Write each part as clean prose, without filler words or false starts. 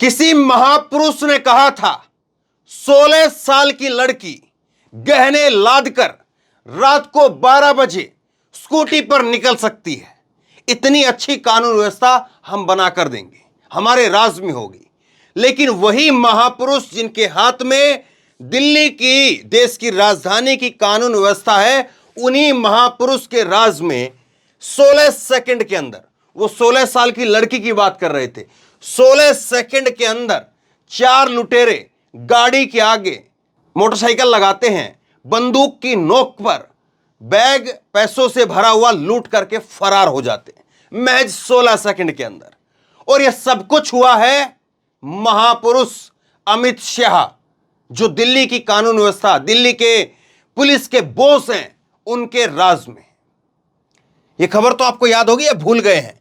किसी महापुरुष ने कहा था 16 साल की लड़की गहने लादकर रात को 12 बजे स्कूटी पर निकल सकती है। इतनी अच्छी कानून व्यवस्था हम बनाकर देंगे, हमारे राज में होगी। लेकिन वही महापुरुष जिनके हाथ में दिल्ली की, देश की राजधानी की कानून व्यवस्था है, उन्हीं महापुरुष के राज में 16 सेकंड के अंदर, वो 16 साल की लड़की की बात कर रहे थे, 16 सेकंड के अंदर 4 लुटेरे गाड़ी के आगे मोटरसाइकिल लगाते हैं, बंदूक की नोक पर बैग पैसों से भरा हुआ लूट करके फरार हो जाते हैं महज 16 सेकंड के अंदर। और यह सब कुछ हुआ है महापुरुष अमित शाह, जो दिल्ली की कानून व्यवस्था, दिल्ली के पुलिस के बॉस हैं, उनके राज में। यह खबर तो आपको याद होगी या भूल गए हैं?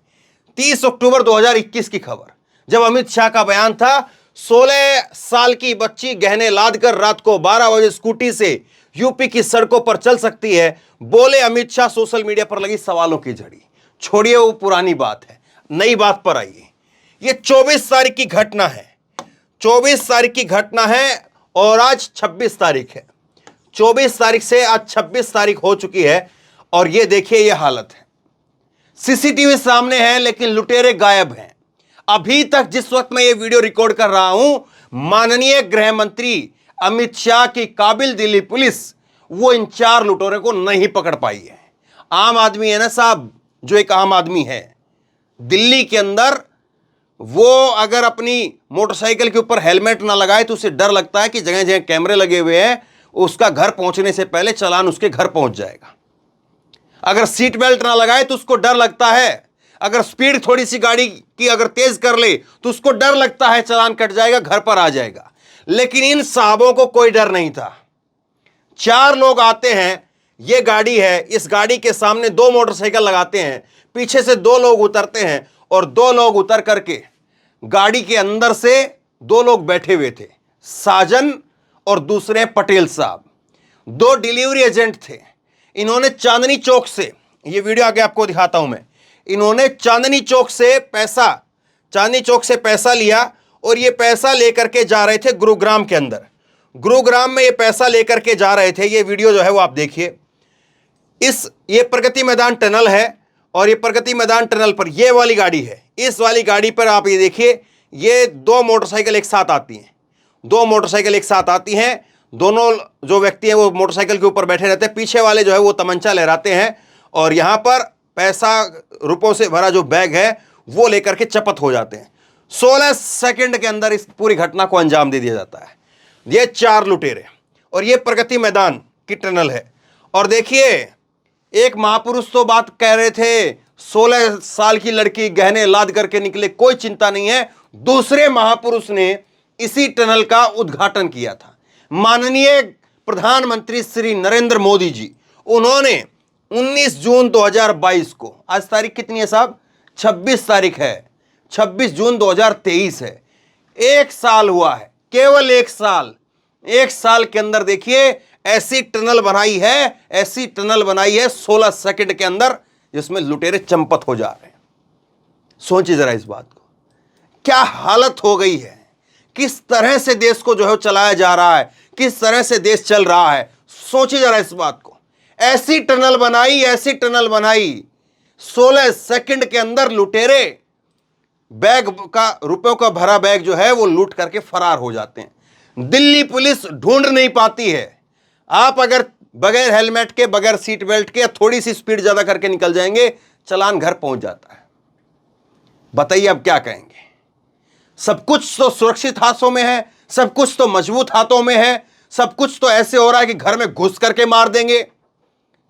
30 अक्टूबर 2021 की खबर, जब अमित शाह का बयान था 16 साल की बच्ची गहने लादकर रात को 12 बजे स्कूटी से यूपी की सड़कों पर चल सकती है। बोले अमित शाह, सोशल मीडिया पर लगी सवालों की झड़ी। छोड़िए वो पुरानी बात है, नई बात पर आइए। ये 24 तारीख की घटना है, 24 तारीख की घटना है और आज 26 तारीख है। 24 तारीख से आज 26 तारीख हो चुकी है और ये देखिए ये हालत है। सीसीटीवी सामने है लेकिन लुटेरे गायब हैं। अभी तक जिस वक्त मैं ये वीडियो रिकॉर्ड कर रहा हूं, माननीय गृह मंत्री अमित शाह की काबिल दिल्ली पुलिस वो इन 4 लुटेरों को नहीं पकड़ पाई है। आम आदमी है ना साहब, जो एक आम आदमी है दिल्ली के अंदर, वो अगर अपनी मोटरसाइकिल के ऊपर हेलमेट ना लगाए तो उसे डर लगता है कि जगह जगह कैमरे लगे हुए हैं, उसका घर पहुंचने से पहले चालान उसके घर पहुंच जाएगा। अगर सीट बेल्ट ना लगाए तो उसको डर लगता है, अगर स्पीड थोड़ी सी गाड़ी की अगर तेज कर ले तो उसको डर लगता है चालान कट जाएगा, घर पर आ जाएगा। लेकिन इन साहबों को कोई डर नहीं था। 4 लोग आते हैं, ये गाड़ी है, इस गाड़ी के सामने 2 मोटरसाइकिल लगाते हैं, पीछे से 2 लोग उतरते हैं और 2 लोग उतर करके गाड़ी के अंदर से 2 लोग बैठे हुए थे, साजन और दूसरे पटेल साहब, 2 डिलीवरी एजेंट थे। इन्होंने चांदनी चौक से, ये वीडियो आगे आपको दिखाता हूं मैं, इन्होंने चांदनी चौक से पैसा लिया और ये पैसा लेकर के जा रहे थे गुरुग्राम के अंदर। गुरुग्राम में ये पैसा लेकर के जा रहे थे। ये वीडियो जो है वो आप देखिए। ये प्रगति मैदान टनल है और ये प्रगति मैदान टनल पर ये वाली गाड़ी है। इस वाली गाड़ी पर आप ये देखिए, ये 2 मोटरसाइकिल एक साथ आती हैं, 2 मोटरसाइकिल एक साथ आती हैं। दोनों जो व्यक्ति हैं वो मोटरसाइकिल के ऊपर बैठे रहते हैं, पीछे वाले जो है वो तमंचा लहराते हैं और यहाँ पर पैसा, रुपयों से भरा जो बैग है वो लेकर के चपत हो जाते हैं। 16 सेकंड के अंदर इस पूरी घटना को अंजाम दे दिया जाता है। ये 4 लुटेरे और ये प्रगति मैदान की टनल है। और देखिए, एक महापुरुष तो बात कह रहे थे 16 साल की लड़की गहने लाद करके निकले, कोई चिंता नहीं है। दूसरे महापुरुष ने इसी टनल का उद्घाटन किया था, माननीय प्रधानमंत्री श्री नरेंद्र मोदी जी। उन्होंने 19 जून 2022 को, आज तारीख कितनी है साहब? 26 तारीख है, 26 जून 2023 है। 1 साल हुआ है, केवल 1 साल। 1 साल के अंदर देखिए ऐसी टनल बनाई है, ऐसी टनल बनाई है 16 सेकंड के अंदर, जिसमें लुटेरे चंपत हो जा रहे हैं। सोचिए जरा इस बात को, क्या हालत हो गई है, किस तरह से देश को जो है चलाया जा रहा है, किस तरह से देश चल रहा है। सोचिए जरा इस बात को। ऐसी टनल बनाई, ऐसी टनल बनाई, 16 सेकंड के अंदर लुटेरे बैग का, रुपयों का भरा बैग जो है वो लूट करके फरार हो जाते हैं। दिल्ली पुलिस ढूंढ नहीं पाती है। आप अगर बगैर हेलमेट के, बगैर सीट बेल्ट के थोड़ी सी स्पीड ज्यादा करके निकल जाएंगे, चालान घर पहुंच जाता है। बताइए अब क्या कहेंगे? सब कुछ तो सुरक्षित हाथों में है, सब कुछ तो मजबूत हाथों में है, सब कुछ तो ऐसे हो रहा है कि घर में घुस करके मार देंगे।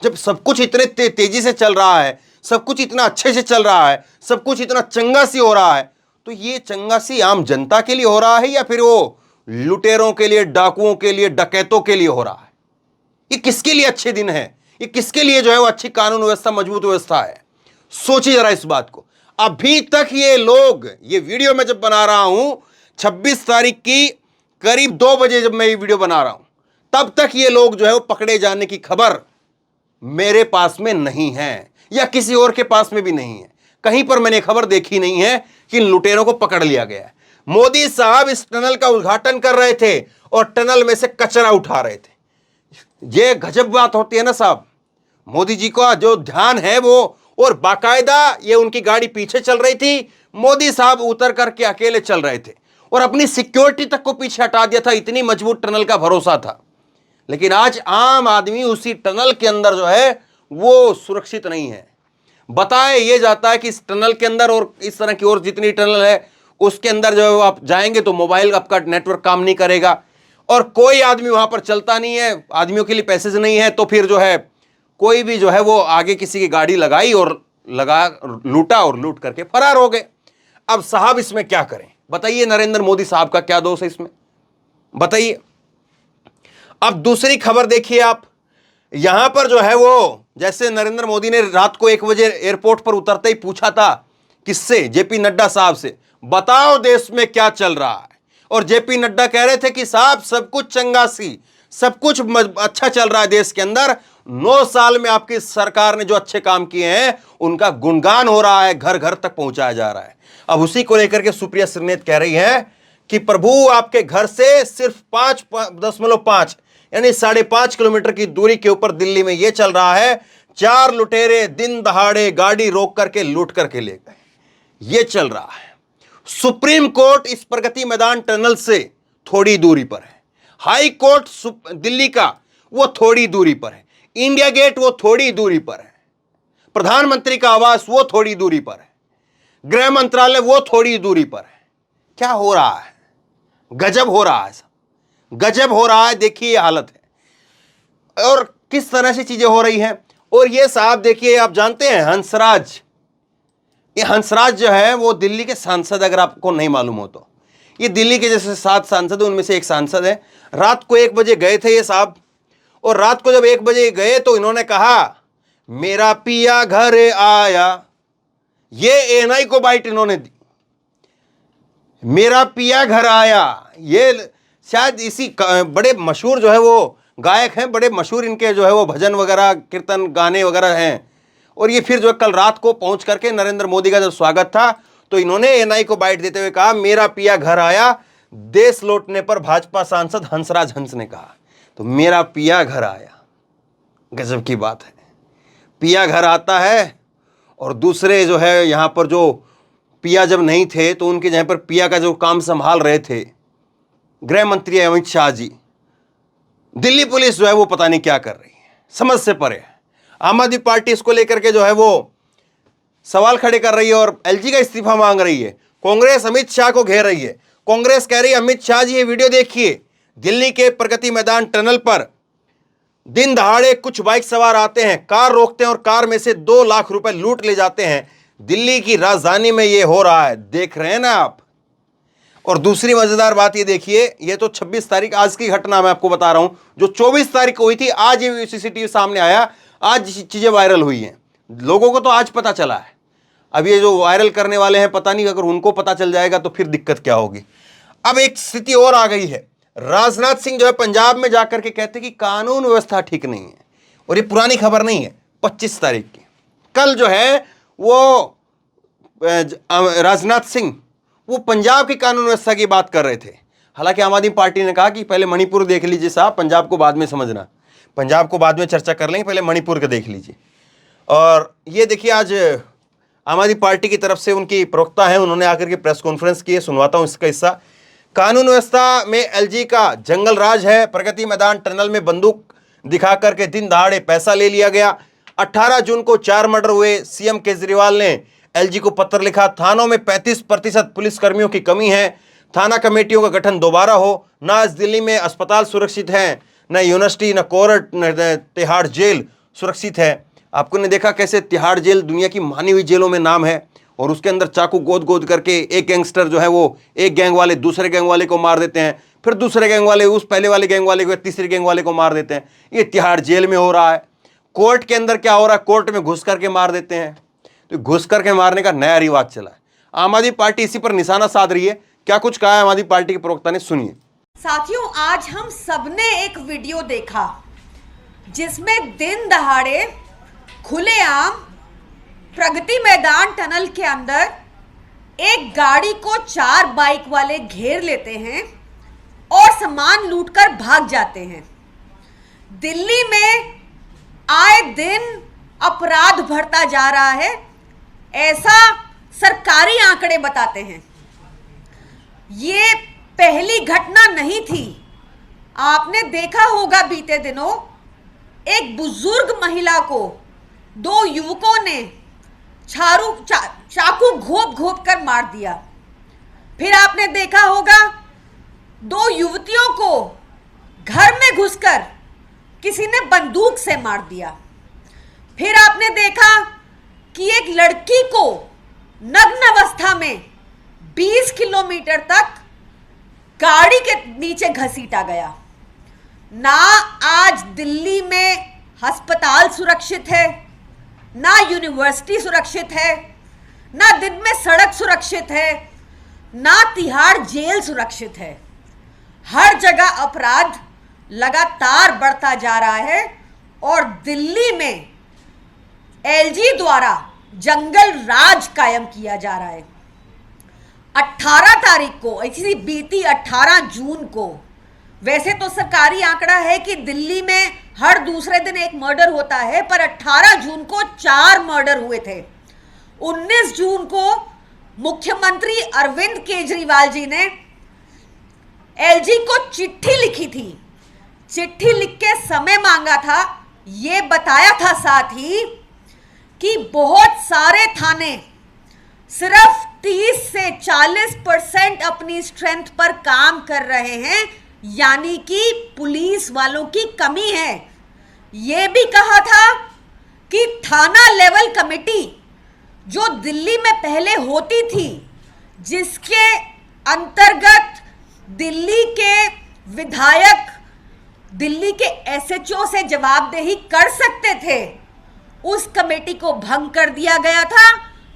जब सब कुछ इतने तेजी से चल रहा है, सब कुछ इतना अच्छे से चल रहा है, सब कुछ इतना चंगा सी हो रहा है, तो ये चंगा सी आम जनता के लिए हो रहा है या फिर वो लुटेरों के लिए, डाकुओं के लिए, डकैतों के लिए हो रहा है? ये किसके लिए अच्छे दिन है? ये किसके लिए जो है वो अच्छी कानून व्यवस्था, मजबूत व्यवस्था है? सोचिए जरा इस बात को। अभी तक ये लोग, ये वीडियो मैं जब बना रहा हूं 26 तारीख की करीब 2 बजे जब मैं ये वीडियो बना रहा हूं, तब तक ये लोग जो है वो पकड़े जाने की खबर मेरे पास में नहीं है या किसी और के पास में भी नहीं है। कहीं पर मैंने खबर देखी नहीं है कि इन लुटेरों को पकड़ लिया गया है। मोदी साहब इस टनल का उद्घाटन कर रहे थे और टनल में से कचरा उठा रहे थे। ये गजब बात होती है ना साहब। मोदी जी का जो ध्यान है वो, और बाकायदा ये उनकी गाड़ी पीछे चल रही थी, मोदी साहब उतर करके अकेले चल रहे थे और अपनी सिक्योरिटी तक को पीछे हटा दिया था, इतनी मजबूत टनल का भरोसा था। लेकिन आज आम आदमी उसी टनल के अंदर जो है वो सुरक्षित नहीं है। बताया ये जाता है कि इस टनल के अंदर और इस तरह की और जितनी टनल है उसके अंदर जो है आप जाएंगे तो मोबाइल आपका नेटवर्क काम नहीं करेगा और कोई आदमी वहां पर चलता नहीं है, आदमियों के लिए पैसेज नहीं है, तो फिर जो है कोई भी जो है वो आगे किसी की गाड़ी लगाई और लूटा और लूट करके फरार हो गए। अब साहब इसमें क्या करें बताइए, नरेंद्र मोदी साहब का क्या दोष है इसमें, बताइए। अब दूसरी खबर देखिए आप, यहां पर जो है वो जैसे नरेंद्र मोदी ने रात को 1 बजे एयरपोर्ट पर उतरते ही पूछा था किससे, जेपी नड्डा साहब से, बताओ देश में क्या चल रहा है। और जेपी नड्डा कह रहे थे कि साहब सब कुछ चंगासी, सब कुछ अच्छा चल रहा है देश के अंदर, 9 साल में आपकी सरकार ने जो अच्छे काम किए हैं उनका गुणगान हो रहा है, घर घर तक पहुंचाया जा रहा है। अब उसी को लेकर के सुप्रिया श्रीनेत कह रही है कि प्रभु आपके घर से सिर्फ 5.5 यानी 5.5 किलोमीटर की दूरी के ऊपर दिल्ली में यह चल रहा है, 4 लुटेरे दिन दहाड़े गाड़ी रोक करके लूट करके ले गए, यह चल रहा है। सुप्रीम कोर्ट इस प्रगति मैदान टनल से थोड़ी दूरी पर है, हाई कोर्ट दिल्ली का वो थोड़ी दूरी पर है, इंडिया गेट वो थोड़ी दूरी पर है, प्रधानमंत्री का आवास वो थोड़ी दूरी पर है, गृह मंत्रालय वो थोड़ी दूरी पर है। क्या हो रहा है, गजब हो रहा है, गजब हो रहा है। देखिए ये हालत है और किस तरह से चीजें हो रही हैं। और ये साहब देखिए, आप जानते हैं हंसराज, ये हंसराज जो है वो दिल्ली के सांसद, अगर आपको नहीं मालूम हो तो, ये दिल्ली के जैसे 7 सांसद हैं उनमें से एक सांसद है। रात को 1 बजे गए थे ये साहब, और रात को जब 1 बजे गए तो इन्होंने कहा मेरा पिया घर आया, ये एएनआई को बाइट इन्होंने दी, मेरा पिया घर आया। ये शायद इसी बड़े मशहूर जो है वो गायक हैं, बड़े मशहूर इनके जो है वो भजन वगैरह कीर्तन गाने वगैरह हैं। और ये फिर जो कल रात को पहुंच करके नरेंद्र मोदी का जब स्वागत था तो इन्होंने एएनआई को बाइट देते हुए कहा मेरा पिया घर आया। देश लौटने पर भाजपा सांसद हंसराज हंस ने कहा, तो मेरा पिया घर आया, गजब की बात है। पिया घर आता है और दूसरे जो है यहाँ पर जो पिया जब नहीं थे तो उनके जहाँ पर पिया का जो काम संभाल रहे थे गृह मंत्री अमित शाह जी, दिल्ली पुलिस जो है वो पता नहीं क्या कर रही है, समझ से परे है। आम आदमी पार्टी इसको लेकर के जो है वो सवाल खड़े कर रही है और एलजी का इस्तीफा मांग रही है। कांग्रेस अमित शाह को घेर रही है, कांग्रेस कह रही है अमित शाह जी ये वीडियो देखिए, दिल्ली के प्रगति मैदान टनल पर दिन दहाड़े कुछ बाइक सवार आते हैं, कार रोकते हैं और कार में से 2 लाख रुपए लूट ले जाते हैं। दिल्ली की राजधानी में ये हो रहा है, देख रहे हैं ना आप। और दूसरी मजेदार बात ये देखिए, ये तो 26 तारीख आज की घटना मैं आपको बता रहा हूं, जो 24 तारीख को हुई थी, आज ये सीसीटीवी सामने आया, आज चीजें वायरल हुई हैं, लोगों को तो आज पता चला है। अब ये जो वायरल करने वाले हैं पता नहीं, अगर उनको पता चल जाएगा तो फिर दिक्कत क्या होगी। अब एक स्थिति और आ गई है, राजनाथ सिंह जो है पंजाब में जाकर के कहते कि कानून व्यवस्था ठीक नहीं है, और ये पुरानी खबर नहीं है, 25 तारीख की। कल जो है वो राजनाथ सिंह वो पंजाब की कानून व्यवस्था की बात कर रहे थे। हालांकि आम आदमी पार्टी ने कहा कि पहले मणिपुर देख लीजिए साहब, पंजाब को बाद में समझना, पंजाब को बाद में चर्चा कर लेंगे, पहले मणिपुर का देख लीजिए। और ये देखिए आज आम आदमी पार्टी की तरफ से उनकी प्रवक्ता है, उन्होंने आकर के प्रेस कॉन्फ्रेंस की है, सुनवाता हूं इसका हिस्सा। कानून व्यवस्था में एलजी का जंगल राज है, प्रगति मैदान टनल में बंदूक दिखा करके दिन दहाड़े पैसा ले लिया गया। 18 जून को 4 मर्डर हुए, सीएम केजरीवाल ने एलजी को पत्र लिखा, थानों में 35% पुलिसकर्मियों की कमी है, थाना कमेटियों का गठन दोबारा हो, ना आज दिल्ली में अस्पताल सुरक्षित हैं, न यूनिवर्सिटी, न कोर्ट, न तिहाड़ जेल सुरक्षित है। आपको ने देखा कैसे तिहाड़ जेल दुनिया की मानी हुई जेलों में नाम है, और उसके अंदर चाकू गोद गोद करके एक गैंगस्टर जो है वो एक गैंग वाले दूसरे गैंग वाले को मार देते हैं, फिर दूसरे गैंग वाले उस पहले वाले गैंग वाले को, तीसरे गैंग वाले को मार देते हैं। ये तिहाड़ जेल में हो रहा है। कोर्ट के अंदर क्या हो रहा है, कोर्ट में घुस करके मार देते हैं। तो घुस करके मारने का नया रिवाज चला है। आम आदमी पार्टी इसी पर निशाना साध रही है। क्या कुछ कहा है आम आदमी पार्टी के प्रवक्ता ने, सुनिए। साथियों, आज हम सबने एक वीडियो देखा जिसमें दिन दहाड़े खुलेआम प्रगति मैदान टनल के अंदर एक गाड़ी को 4 बाइक वाले घेर लेते हैं और सामान लूटकर भाग जाते हैं। दिल्ली में आए दिन अपराध बढ़ता जा रहा है, ऐसा सरकारी आंकड़े बताते हैं। ये पहली घटना नहीं थी। आपने देखा होगा बीते दिनों एक बुजुर्ग महिला को 2 युवकों ने चाकू घोंप घोंप कर मार दिया। फिर आपने देखा होगा 2 युवतियों को घर में घुसकर किसी ने बंदूक से मार दिया। फिर आपने देखा कि एक लड़की को नग्न अवस्था में 20 किलोमीटर तक गाड़ी के नीचे घसीटा गया। ना आज दिल्ली में अस्पताल सुरक्षित है, ना यूनिवर्सिटी सुरक्षित है, ना दिन में सड़क सुरक्षित है, ना तिहाड़ जेल सुरक्षित है। हर जगह अपराध लगातार बढ़ता जा रहा है और दिल्ली में एलजी द्वारा जंगल राज कायम किया जा रहा है। 18 तारीख को, इसी बीती 18 जून को, वैसे तो सरकारी आंकड़ा है कि दिल्ली में हर दूसरे दिन एक मर्डर होता है, पर 18 जून को 4 मर्डर हुए थे। 19 जून को मुख्यमंत्री अरविंद केजरीवाल जी ने एलजी को चिट्ठी लिखी थी। चिट्ठी लिख के समय मांगा था, ये बताया था साथ ही कि बहुत सारे थाने सिर्फ 30 से 40% अपनी स्ट्रेंथ पर काम कर रहे हैं, यानी कि पुलिस वालों की कमी है। ये भी कहा था कि थाना लेवल कमेटी जो दिल्ली में पहले होती थी, जिसके अंतर्गत दिल्ली के विधायक दिल्ली के एसएचओ से जवाबदेही कर सकते थे, उस कमेटी को भंग कर दिया गया था।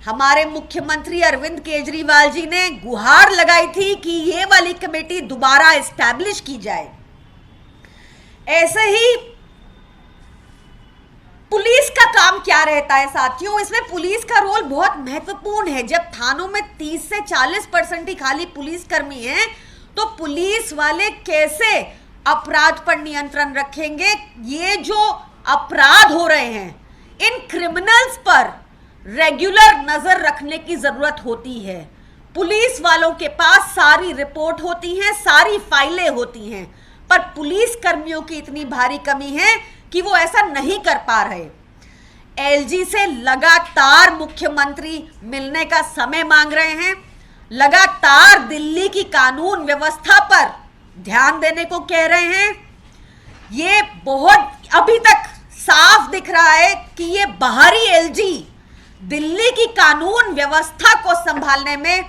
हमारे मुख्यमंत्री अरविंद केजरीवाल जी ने गुहार लगाई थी कि ये वाली कमेटी दोबारा एस्टैब्लिश की जाए। ऐसे ही पुलिस का काम क्या रहता है साथियों, इसमें पुलिस का रोल बहुत महत्वपूर्ण है। जब थानों में 30 से 40% ही खाली पुलिस कर्मी हैं, तो पुलिस वाले कैसे अपराध पर नियंत्रण रखेंगे? ये जो अपराध हो रहे हैं, इन क्रिमिनल्स पर रेगुलर नजर रखने की जरूरत होती है। पुलिस वालों के पास सारी रिपोर्ट होती हैं, सारी फाइलें होती हैं, पर पुलिस कर्मियों की इतनी भारी कमी है कि वो ऐसा नहीं कर पा रहे। एलजी से लगातार मुख्यमंत्री मिलने का समय मांग रहे हैं, लगातार दिल्ली की कानून व्यवस्था पर ध्यान देने को कह रहे हैं। ये बहुत अभी तक साफ दिख रहा है कि ये बाहरी एलजी दिल्ली की कानून व्यवस्था को संभालने में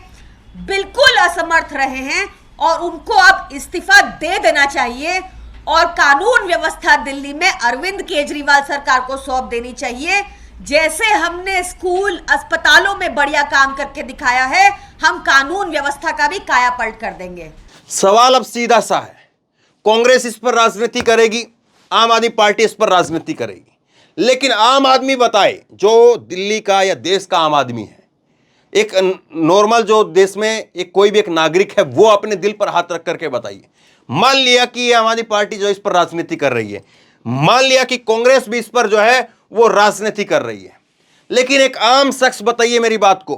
बिल्कुल असमर्थ रहे हैं और उनको अब इस्तीफा दे देना चाहिए और कानून व्यवस्था दिल्ली में अरविंद केजरीवाल सरकार को सौंप देनी चाहिए। जैसे हमने स्कूल अस्पतालों में बढ़िया काम करके दिखाया है, हम कानून व्यवस्था का भी कायापलट कर देंगे। सवाल अब सीधा सा है, कांग्रेस इस पर राजनीति करेगी, आम आदमी पार्टी इस पर राजनीति करेगी, लेकिन आम आदमी बताए, जो दिल्ली का या देश का आम आदमी है, एक नॉर्मल जो देश में एक कोई भी एक नागरिक है, वो अपने दिल पर हाथ रख करके बताइए। मान लिया कि आम आदमी पार्टी जो इस पर राजनीति कर रही है, मान लिया कि कांग्रेस भी इस पर जो है वो राजनीति कर रही है, लेकिन एक आम शख्स बताइए मेरी बात को,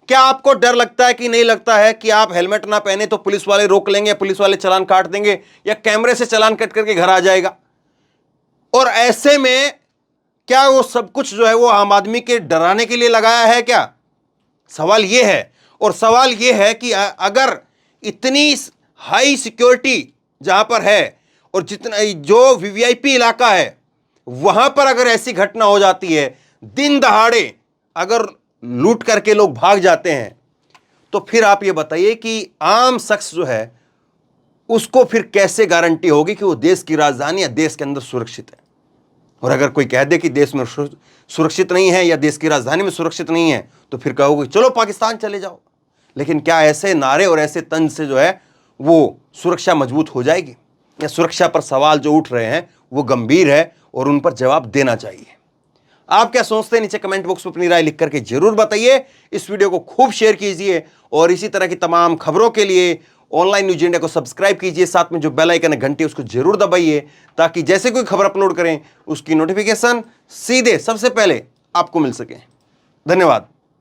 क्या आपको डर लगता है कि नहीं लगता है कि आप हेलमेट ना पहने तो पुलिस वाले रोक लेंगे, पुलिस वाले चालान काट देंगे या कैमरे से चालान कट करके घर आ जाएगा? और ऐसे में क्या वो सब कुछ जो है वो आम आदमी के डराने के लिए लगाया है क्या? सवाल ये है। और सवाल ये है कि अगर इतनी हाई सिक्योरिटी जहां पर है और जितना जो वीवीआईपी इलाका है वहां पर अगर ऐसी घटना हो जाती है, दिन दहाड़े अगर लूट करके लोग भाग जाते हैं, तो फिर आप ये बताइए कि आम शख्स जो है उसको फिर कैसे गारंटी होगी कि वो देश की राजधानी या देश के अंदर सुरक्षित है? और अगर कोई कह दे कि देश में सुरक्षित नहीं है या देश की राजधानी में सुरक्षित नहीं है, तो फिर कहोगे चलो पाकिस्तान चले जाओ। लेकिन क्या ऐसे नारे और ऐसे तंज से जो है वो सुरक्षा मजबूत हो जाएगी? या सुरक्षा पर सवाल जो उठ रहे हैं वो गंभीर है और उन पर जवाब देना चाहिए। आप क्या सोचते हैं नीचे कमेंट बॉक्स में अपनी राय लिख करके जरूर बताइए। इस वीडियो को खूब शेयर कीजिए और इसी तरह की तमाम खबरों के लिए ऑनलाइन न्यूज इंडिया को सब्सक्राइब कीजिए। साथ में जो बेल आइकन है घंटी उसको जरूर दबाइए ताकि जैसे कोई खबर अपलोड करें उसकी नोटिफिकेशन सीधे सबसे पहले आपको मिल सके। धन्यवाद।